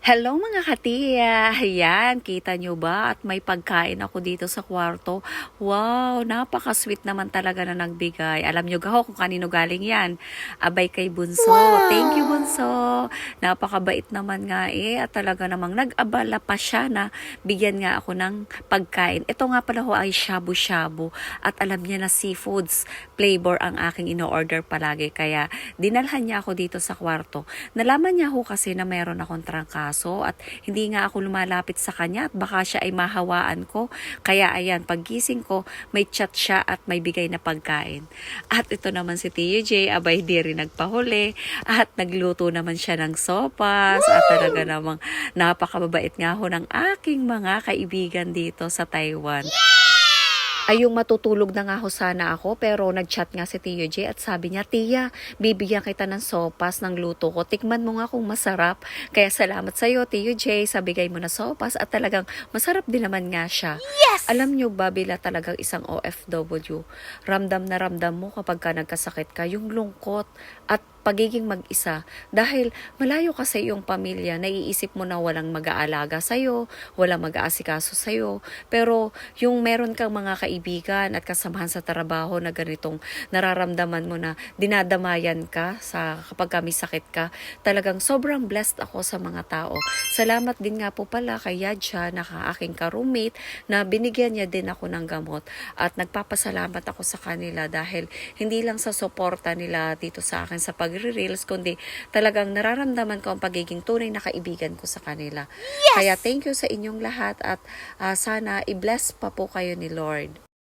Hello mga katiya! Ayan, kita nyo ba? At may pagkain ako dito sa kwarto. Wow, napaka-sweet naman talaga na nagbigay. Alam nyo gaho kung kanino galing yan? Abay kay Bunso. Thank you, Bunso! Napakabait naman nga at talaga namang nag-abala pa siya na bigyan nga ako ng pagkain. Ito nga pala ho ay shabu-shabu. At alam niya na seafoods flavor ang aking ino-order palagi. Kaya dinalhan niya ako dito sa kwarto. Nalaman niya ho kasi na meron akong trangkaso at hindi nga ako lumalapit sa kanya at baka siya ay mahawaan ko. Kaya ayan, paggising ko, may chat siya at may bigay na pagkain. At ito naman si Tio J, abay di rin nagpahuli at nagluto naman siya ng sopas at talaga namang napakababait nga ho ng aking mga kaibigan dito sa Taiwan. Ay yung matutulog na nga ho sana ako pero nag-chat nga si Tio J at sabi niya, Tia, bibigyan kita ng sopas ng luto ko. Tikman mo nga kung masarap. Kaya salamat sa iyo, Tio J, sa bigay mo na sopas at talagang masarap din naman nga siya. Yes! Alam nyo ba, bila talagang isang OFW, ramdam na ramdam mo kapag ka nagkasakit ka, yung lungkot at pagiging mag-isa. Dahil malayo ka sa iyong pamilya, naiisip mo na walang mag-aalaga sa'yo, walang mag-aasikaso sa'yo. Pero yung meron kang mga kaibigan at kasamahan sa trabaho na ganitong nararamdaman mo na dinadamayan ka sa kapag kami sakit ka, talagang sobrang blessed ako sa mga tao. Salamat din nga po pala kay Yadja na aking ka-roommate na binigyan niya din ako ng gamot at nagpapasalamat ako sa kanila dahil hindi lang sa suporta nila dito sa akin sa pagre-reels, kundi talagang nararamdaman ko ang pagiging tunay na kaibigan ko sa kanila. Yes! Kaya thank you sa inyong lahat at sana i-bless pa po kayo ni Lord.